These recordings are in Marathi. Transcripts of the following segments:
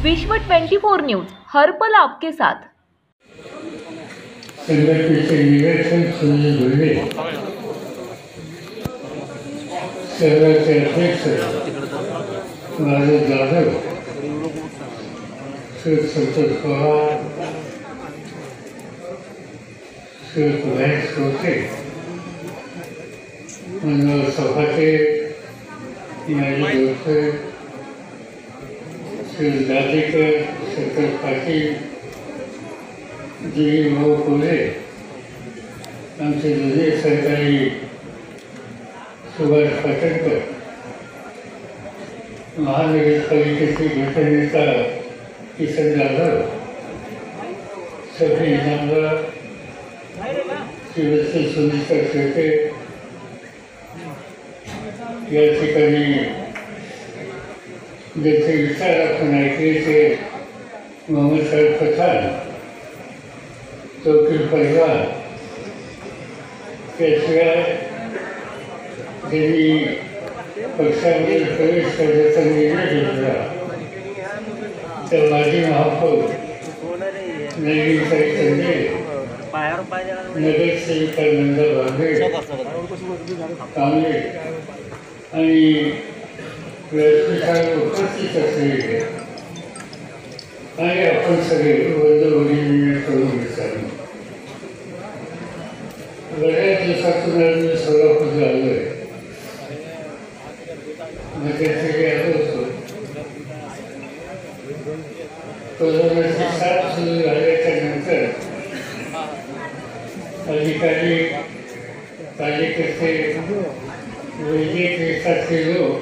विश्व 24 न्यूज हर पल आपके साथ। संघटनेचे निरीक्षण सुनील भुजबळ, शहराचे अध्यक्ष महादेव जाधव, श्री संतोष पवार, श्री महेश कोटे, मनोहर सभाटे, माजी दोस्त श्री दादेकर, शंकर पाटील, जी भाऊ कोले, आमचे जुने सरकारी सुभाष पाटणकर, महानगरपालिकेचे गटनेता किसन जाधव, सफी इनामदार, शिवसेना सुनीता शेटे, या ठिकाणी ज्याचे विचार आपण ऐकले ते मोहम्मद साहेब पठाण, तौकीर परिवार, त्याशिवाय ज्यांनी पक्षामध्ये प्रवेश करण्याचा निर्णय घेतला त्या माजी महापौर नवीनताई संजय, नगरसेविका नंदा भांबे कांबळे आणि व्यासपीठावर उपस्थित असलेले आणि आपण सगळे वर्गवरील करून विचारलो. बऱ्याच दिवसातून आम्ही सोलापूरला आलो आहे. त्यासाठी आलो होतो. कोरोनाची साथ सुरू झाल्याच्या नंतर अधिकारी, कार्यकर्ते, वैद्यकीय सारखे लोक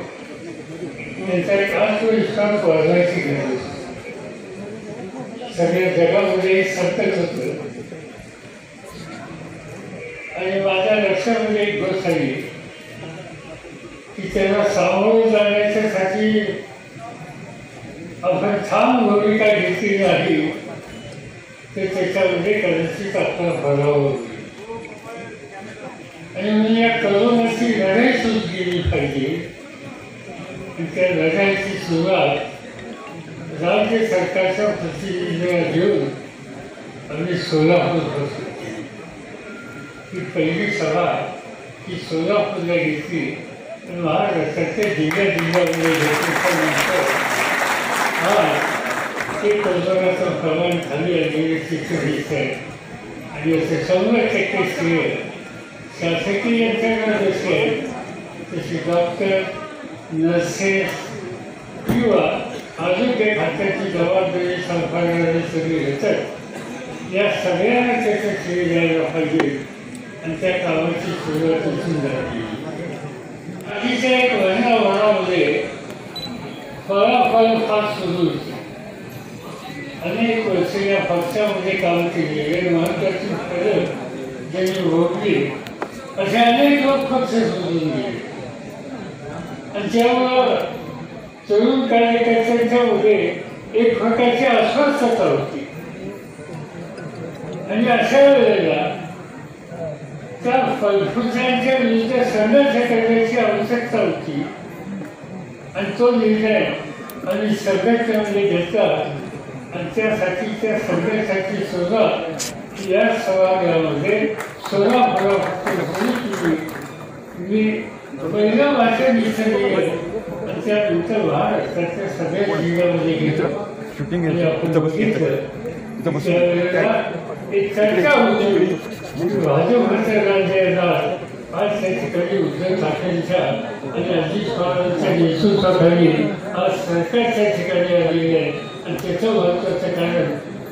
यांचा एक आत्मविश्वास वाढवायची गरज होती. सगळ्या जगामध्ये संकट होतं आणि माझ्या लक्षामध्ये एक गोष्ट आली की त्याला सामोरं जाण्याच्यासाठी आपण ठाम भूमिका घेतली नाही तर त्याच्यामध्ये कदाचित आपला पराभव होईल. आणि मी या करोनाची लढाई सुरू केली पाहिजे. त्या लढाईची सुरुवात राज्य सरकारच्या प्रतिनिधीला घेऊन आम्ही सोलापूरपासून केली. ही पहिली सभा ही सोलापूरला घेतली आणि महाराष्ट्राच्या जिल्ह्यामध्ये घेतल्यानंतर आज ते कोरोनाचं प्रमाण खाली आलेले चित्र दिसत आहे. आणि असे 100% श्रेय शासकीय यंत्रणा जशी आहे तशी डॉक्टर, नर्सेस किंवा आरोग्य खात्याची जबाबदारी सांभाळणारे सगळे येतात. या सगळ्यांना त्याचं श्रेय द्यायला पाहिजे आणि त्या कामाची सुरुवात इथून झाली. आधीच्या एक महिनाभरामध्ये फळाफळ फार सुरू होती. अनेक वर्ष या पक्षामध्ये काम केलेले महत्वाची फळं ज्यांनी भोगली असे अनेक लोक पक्ष सोडून गेले. आणि त्यामुळं तरुण कार्यकर्त्यांच्यामध्ये एक प्रकारची अस्वस्थता होती. आणि अशा वेळेला त्या फलफुटांच्या विरुद्ध संघर्ष करण्याची आवश्यकता होती. आणि तो निर्णय आम्ही संघटनेमध्ये घेतला आणि त्यासाठी त्या संघर्षाची सुरुवात या सभागृहामध्ये सोलापुरापासून केली. मी पहिलं भाषण इथं गेलं आणि त्यानंतर महाराष्ट्राच्या सगळ्या जिल्ह्यामध्ये घेतो आणि आपण बघितलं त्यावेळेला एक चर्चा होती की भाजपच्या राज्यात आज त्या ठिकाणी उद्धव ठाकरेंच्या आणि अजित पवारांच्या नेतृत्वाखाली आज सरकार त्या ठिकाणी आलेली आहे. आणि त्याचं महत्त्वाचं कारण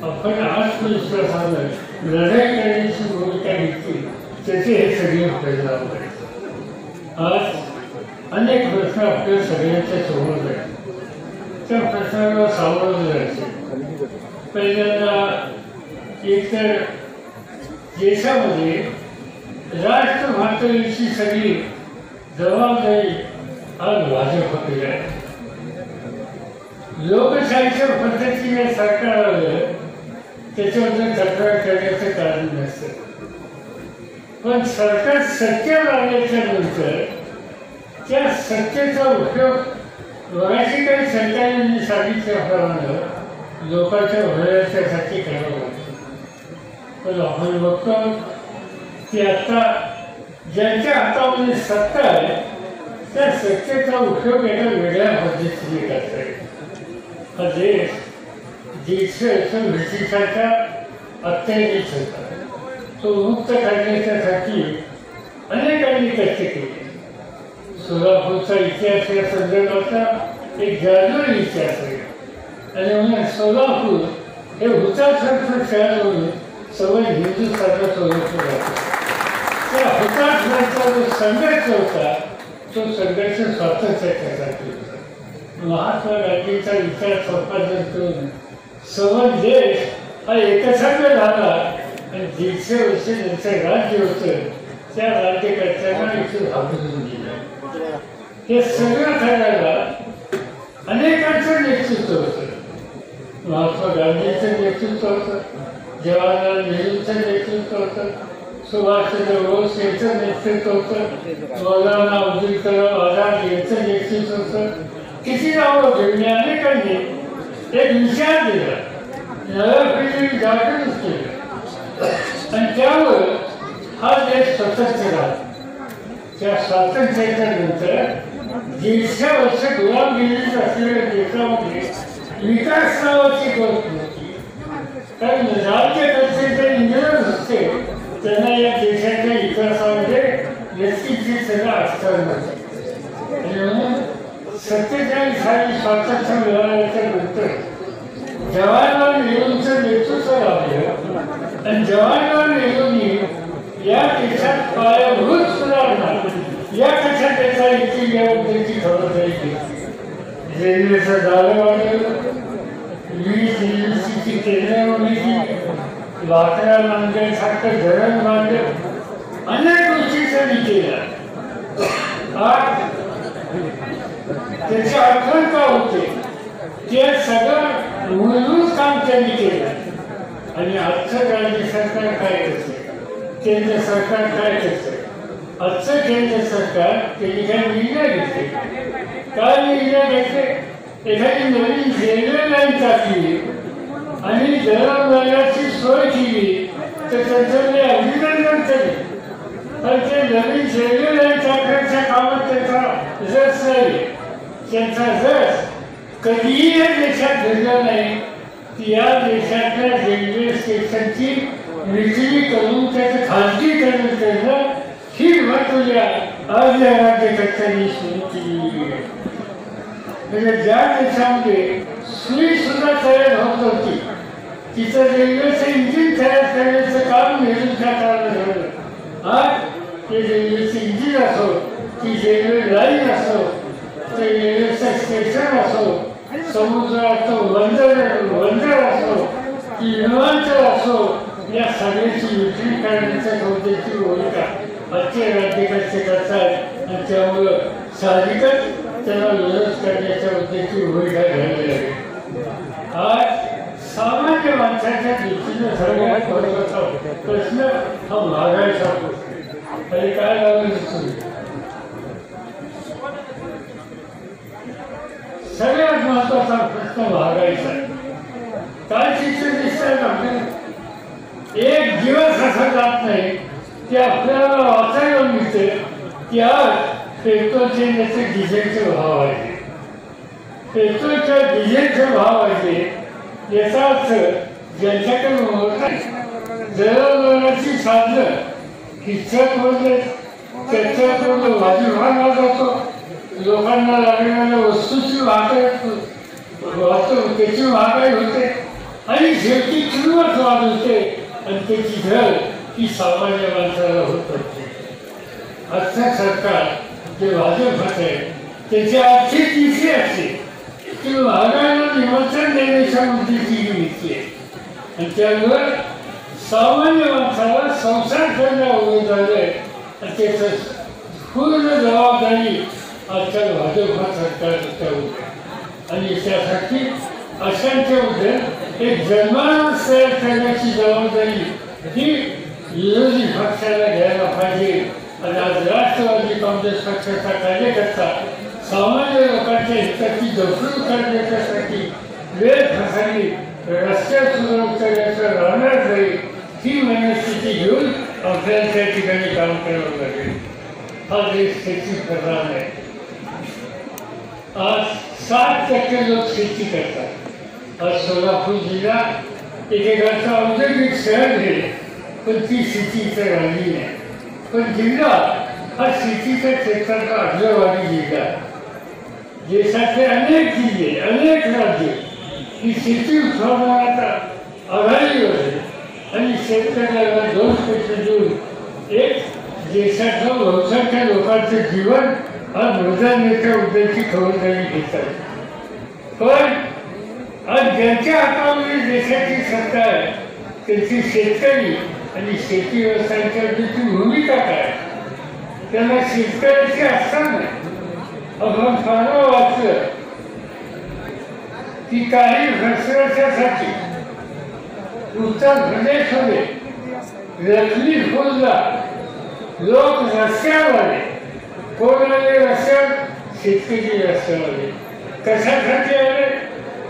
आपण आत्मविश्वासानं लढाई करण्याची भूमिका घेतली त्याचे हे सगळे परिणाम आहेत. आज अनेक प्रश्न आपल्या सगळ्यांच्या समोर आहेत. त्या प्रश्नाला सामोरं जायचे. पहिल्यांदा एकतर देशामध्ये राष्ट्रभाषेची सगळी जबाबदारी आज भाजपकडे आहे. लोकशाहीच्या पद्धतीने सरकार आलं त्याच्याबद्दल तक्रार करण्याचं कारण नसतं. पण सरकार सत्तेवर आल्याच्या नंतर त्या सत्तेचा उपयोग मगाशी काही सरकारने सांगितल्याप्रमाणे लोकांच्या भल्यासाठी करावं लागतं. पण आपण बघतो की आता ज्यांच्या हातामध्ये सत्ता आहे त्या सत्तेचा उपयोग एका वेगळ्या पद्धतीने करता येईल. हा देश 150 ब्रिटिशांच्या अत्याचारित होता. तो मुक्त करण्यासाठी अनेकांनी कष्ट केले. सोलापूरचा इतिहास या संदर्भाचा एक जादुई इतिहास आहे. आणि म्हणून सोलापूर हे हुतात्म्याचं शहर म्हणून सवय हिंदुस्थानात ओळखलं जातं. त्या हुतात्म्याचा जो संघर्ष होता तो संघर्ष स्वातंत्र्यासाठी होता. महात्मा गांधींचा विचार संपादन करून सवय देश हा एकसंघ झाला आणि 150 वर्ष ज्यांचं राज्य होतं त्या राज्यकर्त्यांना इथून हाकलून दिलं. हे सगळं करायला अनेकांचं नेतृत्व होतं. महात्मा गांधींचं नेतृत्व होतं, जवाहरलाल नेहरूंचं नेतृत्व होतं, सुभाषचंद्र बोस यांचं नेतृत्व होतं, मौलाना अब्दुल कलाम आझाद यांचं नेतृत्व होतं. किती नावं घेऊन अनेकांनी एक विचार दिला, नव्या पिढीने जागृत केलं आणि त्यावर हा देश स्वतंत्र झाला. त्या स्वातंत्र्याच्या नंतर 150 वर्ष गुलामगिरीत असलेल्या देशामध्ये विकास नावाची गोष्ट नव्हती. कारण राज्यकर्ते जे इंग्रज होते त्यांना या देशाच्या विकासामध्ये व्यक्तीची सगळं असणार नव्हतं. आणि म्हणून 47 साली स्वातंत्र्य मिळाल्याच्या नंतर जवाहरलाल नेहरूंचं नेतृत्व लाभलं आणि जवाहरलाल नेहरूंनी या देशात पायाभूत सुधारणा यापेक्षा त्याचा इतिहासाची खबरदारी घेतली. रेल्वेचं जाळं वाढवलं, वीज निर्मितीची केंद्र उभी केली, वाकड्या नांदेडसारखं धरण बांधलं, अनेक गोष्टी त्यांनी केल्या. आज त्याची आठवण का होते ते सगळं मूलभूत काम त्यांनी केलं. आणि आजचं राज्य सरकार काय करते, केंद्र सरकार काय करते, आजचं केंद्र सरकार त्यांनी काही निर्णय घेतले. काय निर्णय घेतले, एखादी नवीन रेल्वे लाईन टाकली आणि दळणवळणाची सोय केली तर त्यांचं ते अभिनंदन केले. पण ते नवीन रेल्वे लाईन टाकण्याच्या कामात त्यांचा रस नाही. त्यांचा रस कधीही या देशात घडला नाही की या देशातल्या रेल्वे स्टेशनची विक्री करून त्याचं खाजगीकरण करणं ही महत्त्वाची आज या राज्यकर्त्यांनी सुरू केलेली आहे. म्हणजे ज्या देशामध्ये सुई सुद्धा तयार होत होती तिथं रेल्वेचं इंजिन तयार करण्याचं काम नेहरूंच्या काळात झालं. आज ते रेल्वेचं इंजिन असो, ती रेल्वे लाईन असो, ते रेल्वेचं स्टेशन असो, समुद्राचं बंदर असो की विमानतळ असो, या सगळ्याची विक्री करण्याच्या गौद्याची भूमिका आजचे राज्यकर्ते करतात. आणि त्यामुळं साहजिकच त्याला विरोध करण्याच्या उद्देशाची भूमिका घ्यावी लागेल. आज सामान्य माणसाच्या दृष्टीने सगळ्यात महत्त्वाचा प्रश्न हा महागाईचा प्रश्न. आणि काय लागेल सगळ्यात महत्त्वाचा प्रश्न महागाईचा. काय चित्र दिसतंय आपल्याला, एक दिवस असा जात नाही की आपल्याला वाचायला मिळते की आज पेट्रोलचे त्याचे डिझेलचे भाव वाढले, पेट्रोलच्या डिझेलचे भाव वाढले. याचा अर्थ ज्यांच्याकडे दळणवळणाची साधनं किचन म्हणजे त्याच्याकडून वाजूभागा जातो, लोकांना लागणाऱ्या वस्तूची वाहतूक त्याची महागाई होते आणि शेवटी किंमत वाढवते आणि त्याची घड ही सामान्य माणसाला होत असते. आजचं सरकार जे भाजप आहे त्याची आर्थिक नीती असते की महागाईला निमंत्रण देण्याच्या मुद्द्याची ही नीती आहे. आणि त्यामुळे सामान्य माणसाला संसार करणं अवघड झालं आहे आणि त्याचं पूर्ण जबाबदारी आजच्या भाजप सरकारच्या होते. आणि त्यासाठी अशांच्याबद्दल एक जनमानस तयार करण्याची जबाबदारी ही विरोधी पक्षाला घ्यायला पाहिजे. आणि आज राष्ट्रवादी काँग्रेस पक्षाचा कार्यकर्ता सामान्य लोकांच्या हिताची जपणूक करण्यासाठी वेळ प्रसंगी रस्त्यात सुद्धा उतरल्याचं राहणार नाही ही मनस्थिती घेऊन आपल्याला त्या ठिकाणी काम करावं लागेल. हा देश शेती प्रधान आहे. आज 60% लोक शेती करतात. आज सोलापूर जिल्हा एकेकाचा औद्योगिक शहर आहे, पण ती शेती इथे राहिली नाही. पण जिल्हा हा शेतीच्या क्षेत्राचा अग्रवादी जिल्हा आहे. देशातले अनेक जिल्हे अनेक राज्य ही शेती उत्पादनात आघाडीवर आहे आणि शेतकऱ्याला 2 पैसे देऊन एक देशातलं बहुसंख्य लोकांचं जीवन हा मर्यादेच्या उद्याची खबरदारी घेतात. पण आज ज्यांच्या हातामध्ये देशाची सत्ता आहे त्यांची शेतकरी आणि शेती व्यवसायाची भूमिका काय, त्यांना शेतकऱ्याची असताना आपण फार वाचलं की काही वर्षासाठी उत्तर प्रदेशमध्ये लखनी फुलला लोक रस्त्यावर आले. कोण आले रस्त्यावर? शेतकरी रस्त्यावर आले. कशासाठी आले?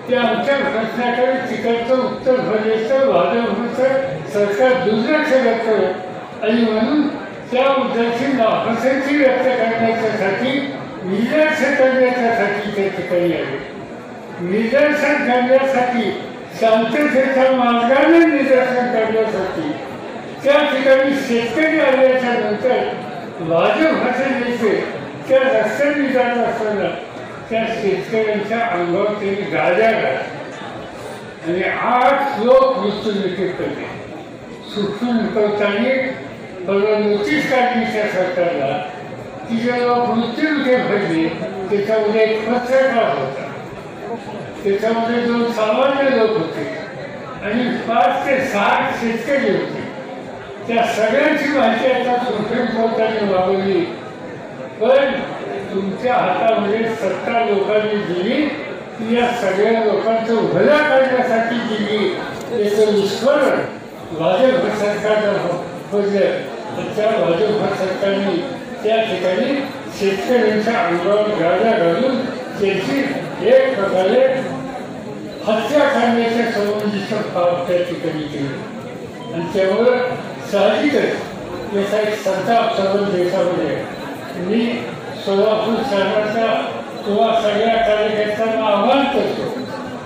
ते आमच्या प्रश्नाकडे तिकडचं उत्तर प्रदेशचं भाजपचं सरकार दुर्लक्ष करतं आणि म्हणून त्या मुद्द्याची नापसंती व्यक्त करण्यासाठी निदर्शन करण्यासाठी त्या ठिकाणी आले. निदर्शन करण्यासाठी शांततेच्या मार्गाने निदर्शन करण्यासाठी त्या ठिकाणी शेतकरी आल्याच्या नंतर भाजपचे नेते त्या रस्त्याने जात असताना त्या शेतकऱ्यांच्या अंगावर त्यांनी गाड्या घातल्या आणि 8 लोक मृत्यूमुखी पडले. सुटून निकलताना परवा नोटीस काढली त्या सरकारला की जेव्हा मृत्यूमुखी पडले त्याच्यामध्ये एक पत्रकार होता, त्याच्यामध्ये 2 सामान्य लोक होते आणि 5 ते 6 शेतकरी होते. त्या सगळ्यांची माहिती आता सुप्रीम कोर्टाने मागवली. पण तुमच्या हातामध्ये सत्ता लोकांनी दिली की या सगळ्या लोकांचं भलं करण्यासाठी दिली. त्याचं विस्फोरण भाजप सरकारनं पडलं. त्या भाजप सरकारने त्या ठिकाणी शेतकऱ्यांच्या अंगावर गाड्या घालून त्याची एक प्रकारे हत्या करण्याच्या संबंधीचं पाप त्या ठिकाणी केलं आणि त्यामुळं साहजिकच याचा एक संताप सर्व देशामध्ये. मी सोलापूर शहराच्या किंवा सगळ्या कार्यकर्त्यांना आव्हान करतो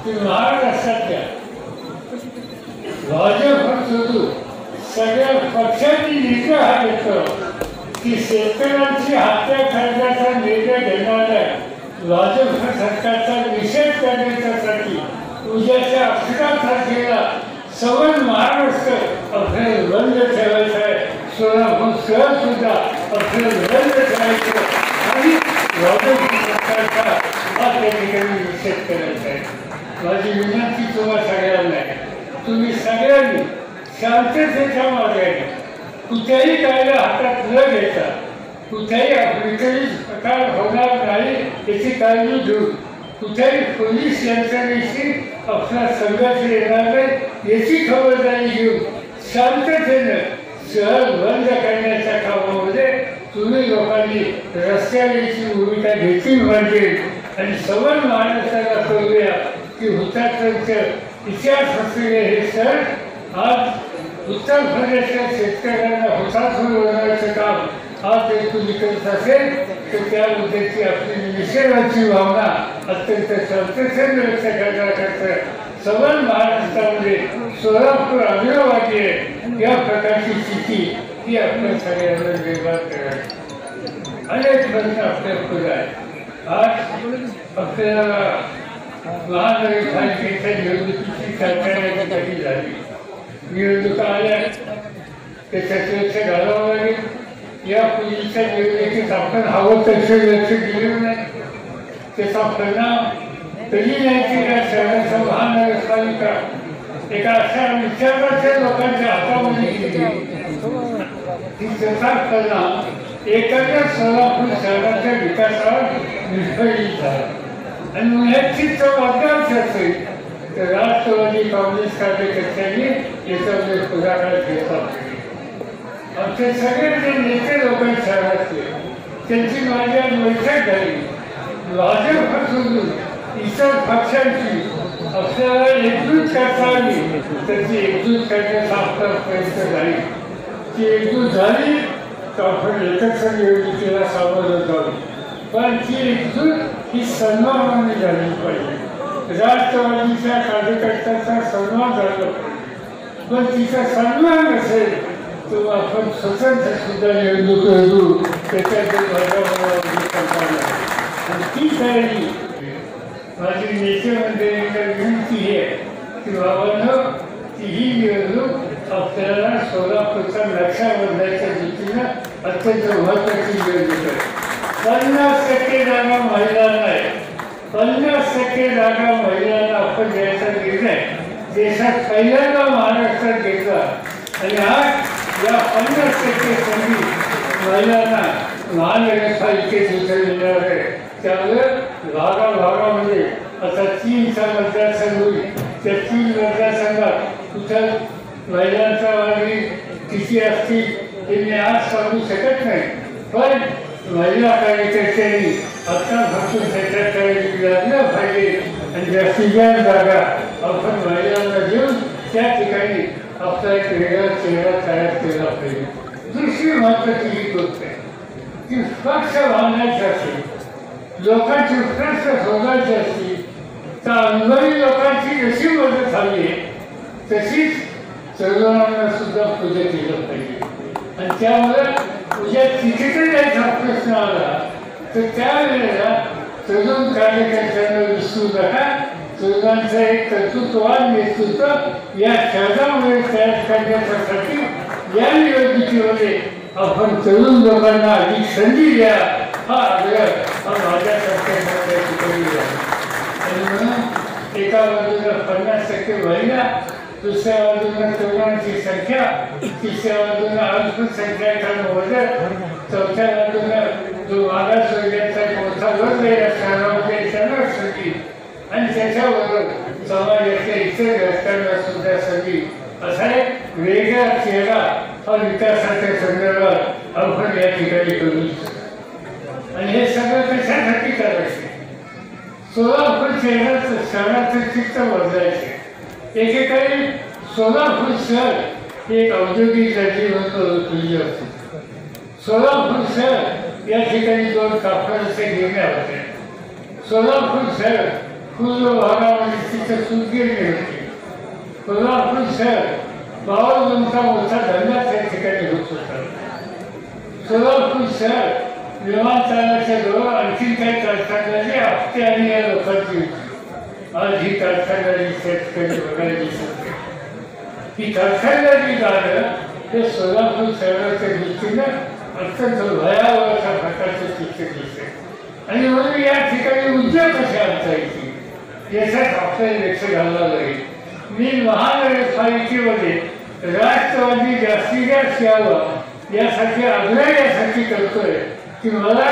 की महाराष्ट्रातल्या भाजप सोडून सगळ्या पक्षांनी निर्णय हा घेतो की शेतकऱ्यांची हत्या करण्याचा निर्णय घेणाऱ्या भाजप सरकारचा निषेध करण्यासाठी उद्याच्या 11 तारखेला सवन महाराष्ट्र आपल्याला बंद ठेवायचं आहे. सोलापूर शहर सुद्धा आपल्याला बंद ठेवायचं आणि भाजप सरकारचा हा त्या ठिकाणी निषेध करायचा आहे. माझी विनंती तुम्हा सगळ्यांना आहे, तुम्ही सगळ्यांनी शांततेच्या मार्गाने कुठेही कायदा हातात न घेता कुठेही विक्री प्रकार होणार नाही याची काळजी घेऊन कुठेही पोलीस यंत्रणेशी आपला संघर्ष येणार नाही याची खबरदारी घेऊन शांततेनं शहर बंद करण्याच्या कामामध्ये तुम्ही लोकांनी रस्त्यावरची भूमिका घेतली पाहिजे आणि सवन महाराष्ट्राला कळूया की हुतात्म्यांचं इतिहास असलेले हे सण आज उत्तर प्रदेशच्या शेतकऱ्यांना हुतात्मा बनवण्याचं काम आज तुम्ही करत असेल तर त्याबद्दलची आपली निषेधाची भावना अत्यंत शांततेने व्यक्त करण्याकरता सवन महाराष्ट्रामध्ये सोलापूर अग्रवादी आहे या प्रकारची स्थिती ही आपल्या सगळ्यांना निर्माण करावी. अनेक प्रश्न आपल्या पुढे आहेत. आज आपल्याला महानगरपालिकेच्या निवडणुकीची चर्चा या ठिकाणी झाली. निवडणुका आल्या त्याच्यात लक्ष घालावं लागेल. या पूर्वीच्या निवडणुकीत आपण हवं तसे लक्ष दिलेलं नाही. त्याचा परिणाम तरी नाही की या शहराच्या महानगरपालिका एका अशा विचाराच्या लोकांच्या हातामध्ये गेली की त्याचा परिणाम एखाद्या सोलापूर शहराच्या विकासावर विस्कळीत झाला आणि मुलांचीच वादच असेल तर राष्ट्रवादी काँग्रेस कार्यकर्त्यांनी याच्यामध्ये पुढाकार घेतला. आमचे सगळे जे नेते लोक शहरातले त्यांची माझ्या बैठक झाली. भाजप सोडून इतर पक्षांची आपल्याला एकजूट करता आली तर ती एकजूट करण्याचा आपला प्रयत्न झाली. ती एकजूट झाली तर आपण एकत्र निवडणुकीला सामोरं जाऊ. पण ती एकजूट ही सन्मानाने झाली पाहिजे. राष्ट्रवादीच्या कार्यकर्त्याचा सन्मान झाला पाहिजे. पण तिचा सन्मान नसेल तर आपण स्वतंत्र सुद्धा निवडणूक लढू त्याच्यातून आणि ती तयारी माझी नेतेमंडळींना विनंती आहे की बाबांनो ही निवडणूक आपल्याला सोलापूरचा नक्षा बदलायच्या दृष्टीनं अत्यंत महत्त्वाची निवडणूक आहे. 50% जागा महिलांना आहे. 50% जागा महिलांना आपण द्यायचा निर्णय देशात पहिल्यांदा महाराष्ट्रात घेतला आणि आज या 50% संधी महिलांना महानगरपालिकेत उतरलेल्या आहे. त्यामुळे भागाभागामध्ये आता 3चा मतदारसंघ होईल. त्या 3 मतदारसंघात कुठं महिलांचा वारी किती असतील हे मी आज सांगू शकत नाही. पण महिला कार्यकर्त्यांनी आता फक्त त्याच्याकडे लागलं पाहिजे आणि जास्तीत जास्त जागा आपण महिलांना देऊन त्या ठिकाणी आपला एक वेगळा चेहरा तयार केला पाहिजे. दुसरी महत्त्वाची ही गोष्ट आहे की पक्ष बांधायचे असेल, लोकांची प्रश्न शोधायची असतील तर अनुभवी लोकांची जशी मदत हवी आहे तशीच तरुणांना सुद्धा पूजा केलं पाहिजे. आणि त्यामुळे उद्या तिकीट द्यायचा प्रश्न आला तर त्यावेळेला तरुण कार्यकर्त्यांना विसरू नका. तरुणांचं एक कर्तृत्ववान नेतृत्व या शहरामुळे तयार करण्यासाठी या निवडणुकीमध्ये आपण तरुण लोकांना अधिक संधी द्या हा आग्रह माझ्या सरकारने आणि म्हणून एका बाजूला 50% महिला, दुसऱ्या बाजूला तरुणांची संख्या, तिसऱ्या बाजूला अल्पसंख्याकांना मदत, चौथ्या बाजूला जो मागासवर्गीयांचा एक मोठा वर्ग या शहरामध्ये त्यांना संधी आणि त्याच्याबरोबर समाजाच्या इतर घटकांना सुद्धा संधी असा एक वेगळा चेहरा हा विकासाच्या संदर्भात आपण या ठिकाणी करू शकतो. आणि हे सगळं कशासाठी करायचे? सोलापूर शहराचं चित्र बदलायचे. एकेकाळी सोलापूर शहर हे एक औद्योगिक जाती म्हणून ओळखली होती. सोलापूर शहर या ठिकाणी 2 कापडाच्या गिरण्या होत्या. सोलापूर शहर पूर्व भागामध्ये तिथं सूतगिरणी होती. सोलापूर शहर बावळगुंचा मोठा धंदा त्या ठिकाणी होत होता. सोलापूर शहर विमानतळाच्या जवळ आणखी काही कारखान्याची हप्ते आणि या लोकांची होती. आज ही कारखानदारी शेतकरी बघायला दिसत नाही. ही कारखानदारी झालं हे सोलापूर शहराच्या दृष्टीनं अत्यंत भयावह अशा प्रकारचं चित्र दिसते. आणि म्हणून या ठिकाणी उद्योग कशा आणता येतील याच्यात आपल्याला लक्ष घालावं लागेल. मी महानगरपालिकेमध्ये राष्ट्रवादी जास्तीत जास्त यावं यासाठी आग्रह यासाठी करतोय की मला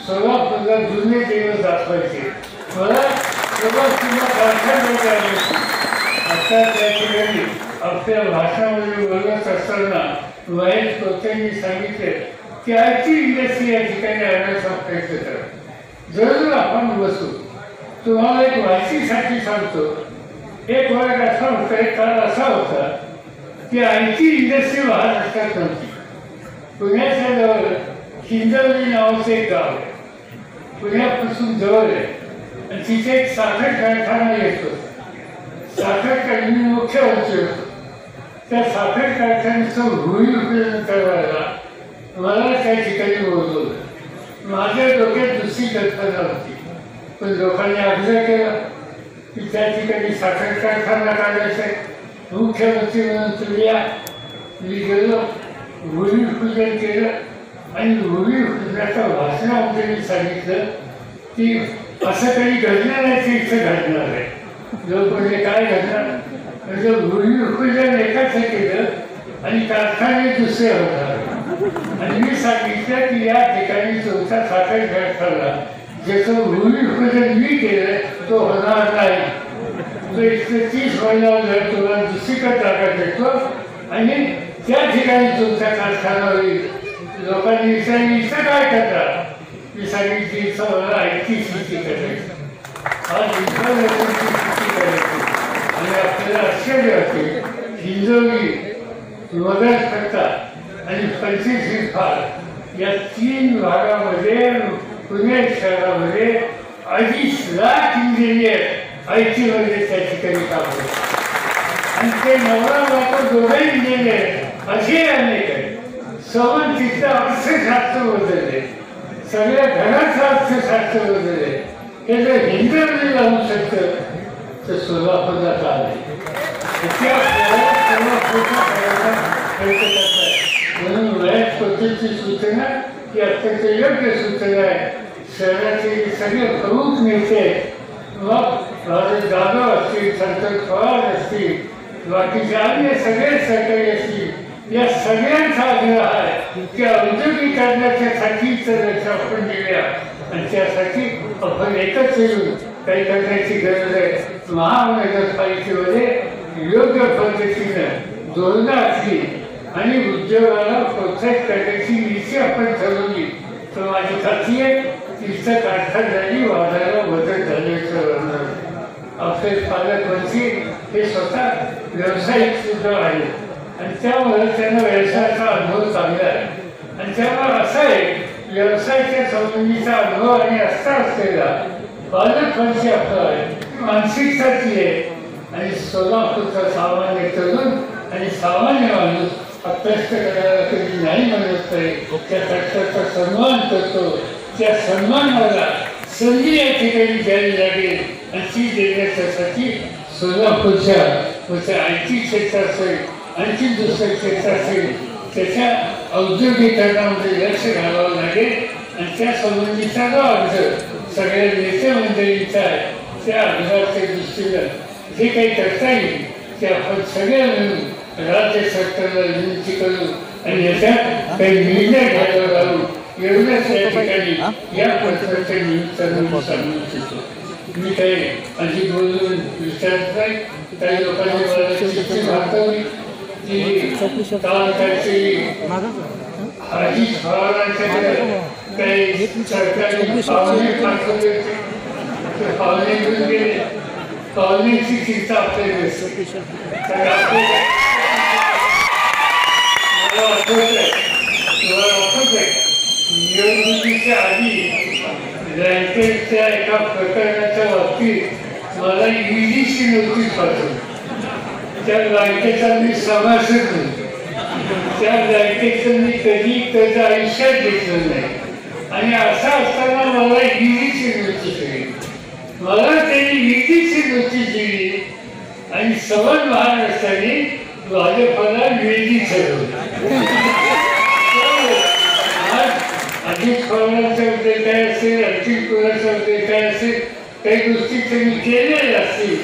सोलापूरला जुने दिवस दाखवायचे. मला सोलापूरला कारखान्यात आले. आता त्या ठिकाणी आपल्या भाषणामध्ये बोलत असताना महेश कोचेंनी सांगितले की आयटी इंडस्ट्री या ठिकाणी आणण्याचा प्रयत्न करा. जरूर आपण बसू. तुम्हाला एक माहितीसाठी सांगतो. एक वर्ग असा होता, एक काळ असा होता की आयटी इंडस्ट्री महाराष्ट्रात नव्हती. पुण्याच्या जवळ हिंजवडी नावाचं एक गाव आहे. पुण्यापासून जवळ आहे आणि तिथे एक साखर कारखाना येतो. साखर कारखाना मुख्य होतो. त्या साखर कारखान्याचं भूमिपूजन करायला मला त्या ठिकाणी बोलवलं. माझ्या डोक्यात दुसरी कल्पना होती. पण लोकांनी आग्रह केला की त्या ठिकाणी साखर कारखाना काढायचा आहे. मुख्यमंत्री म्हणून तुम्ही या. मी गेलो, भूमिपूजन केलं आणि भूमिपूजनाच्या भाषणामध्ये मी सांगितलं की असं काही घडणार नाही की इथं घडणार आहे. लोक म्हणजे काय घडणार म्हणजे भूमिपूजन एकाच केलं आणि कारखाने दुसरे होणार. आणि मी सांगितलं की या ठिकाणी चौथा साखर कारखाना ज्याचं भूमिपूजन मी केलं तो होणार नाही. तो 130 महिन्यावर तुला दुसरीकडे जागा देतो आणि त्या ठिकाणी तुमचा कारखाना होईल. लोकांनी विचारली इथं काय करतात. मी सांगितली इथं मला IT शेती करायची. आज इथं करायची आणि आपल्याला आश्चर्य वाटेल. हिंजवडी, मदत करता आणि 25 फार या 3 भागामध्ये पुणे शहरामध्ये 2.5 लाख इंजिनियर IT मध्ये त्या ठिकाणी काम करतात. आणि ते नवरा बायको दोघे इंजिनियर असे अनेक आहेत. संबंधित अर्थशास्त्र बदलले, सगळ्या घराचं अर्थशास्त्र बदलले. हे जर हिंदवी लावू शकतं तर सोलापूरला चालले. त्या सोलापूरचा करायला प्रयत्न करतात. म्हणून वयात पद्धतीची सूचना ही अत्यंत योग्य सूचना आहे. शहराचे सगळे प्रमुख नेते मग राजे जाधव असतील, संतोष पवार असतील, बाकीचे अन्य सगळे सहकारी असतील, या सगळ्यांचा आग्रह आहे की औद्योगिकरणाच्यासाठी तर आपण दिल्या आणि त्यासाठी आपण एकच येऊन काही करण्याची गरज आहे. महानगरपालिकेमध्ये योग्य पद्धतीनं धोरणं असली आणि उद्योगाला प्रोत्साहित करण्याची नीती आपण ठरवली तर माझी खात्री आहे तिचं कारखानदारी वाढायला मदत झाल्याचं. आपले पालकमंत्री हे स्वतः व्यावसायिक सुद्धा आहेत आणि त्यामुळे त्यांना व्यवसायाचा अनुभव चांगला आहे. आणि त्यामुळे असं आहे व्यवसायाच्या संबंधीचा अनुभव आणि असता असलेला पालकमंत्री आपला आहे, मानसिकता ती आहे. आणि सोलापूरचा सामान्य तरुण आणि सामान्य माणूस हा कष्ट करायला कधी नाही म्हणत नाही. त्या कष्टाचा सन्मान करतो. त्या सन्मानाला संधी या ठिकाणी द्यावी लागेल आणि ती देण्यासाठी सोलापूरच्या IT क्षेत्र असेल, आणखी दुसरं क्षेत्र असेल त्याच्या औद्योगिकरणामध्ये लक्ष घालावं लागेल. आणि त्या संबंधीचा जो अर्ज सगळ्या नेते मंडळींचा आहे त्या अर्जाच्या दृष्टीनं जे काही करता येईल ते आपण सगळे मिळून राज्य सरकारला विनंती करू आणि याच्यात काही निर्णय घ्यायला लावू. एवढ्याच या ठिकाणी या प्रकारच्या निमित्तानं सांगू इच्छितो. मी काही आधी बोलून विचारत नाही. काही लोकांनी मला चिठ्ठी पाठवली की काहीतरी अजित पवारांच्याकडे काही सरकारी पाहुणे पाठवले होते. ते पाहुणे घेऊन गेले. पाहुण्याची चिंता आपल्याला असते. तर मला आठवत आहे निवडणुकीच्या आधी बँकेच्या एका प्रकरणाच्या बाबतीत मला EDची नोटीस पाठवली. त्या बँकेचा मी सभासद होतो. त्या बँकेचं मी कधी कर्ज आयुष्यात घेतलं नाही आणि असं असताना मला EDची नोटीस दिली. मला त्यांनी EDची नोटीस दिली आणि सबंध महाराष्ट्राने भाजपला विधी ठरवलं. अजित पवारांचा उद्देश काय असेल, अजित पवारांचा उद्देश काय असेल, काही गोष्टी त्यांनी केलेल्या असतील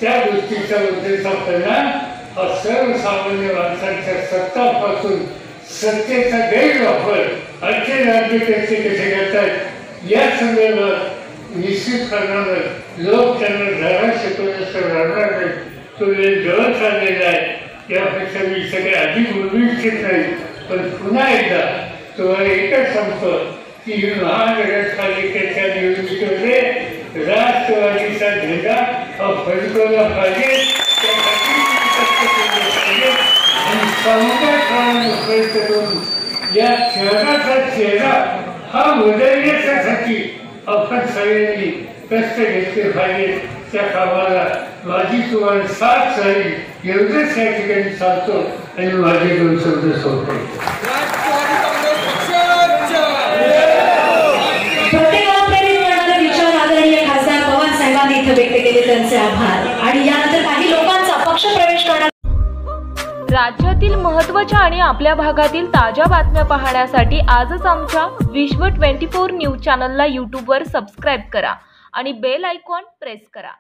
त्या गोष्टीचा उद्देश परिणाम हा सर्वसामान्य माणसांच्या सत्तापासून सत्तेचा गैरवापर आणखी राज्यकर्ते कसे करतात या संदर्भात निश्चितपणानं लोक त्यांना धडा शिकवण्याचं राहणार नाही. तो वेळ जवळ चाललेला आहे. यापेक्षा मी सगळे आधी बोलू इच्छित नाही. पण पुन्हा एकदा तुम्हाला एकच सांगतो की महानगरपालिकेच्या निवडणुकीमध्ये राष्ट्रवादीचा झेंडा हा फडकवला पाहिजे. आणि समुदाय प्रयत्न करून या शहराचा चेहरा हा बदलण्यासाठी आपण सगळ्यांनी कष्ट घेतले पाहिजे. त्या कामाला माझी तुम्हाला साथ झाली एवढंच या ठिकाणी सांगतो आणि माझे 2 शब्द सोडतो. व्यक्त केले त्यांचे आभार. आणि यानंतर काही लोकांचा पक्ष प्रवेश करणार. राज्यातील महत्त्वाच्या आणि आपल्या भागातील ताज्या बातम्या पाहण्यासाठी आजच आमच्या विश्व 24 न्यूज चॅनलला यूट्यूबवर सबस्क्राईब करा आणि बेल आयकॉन प्रेस करा.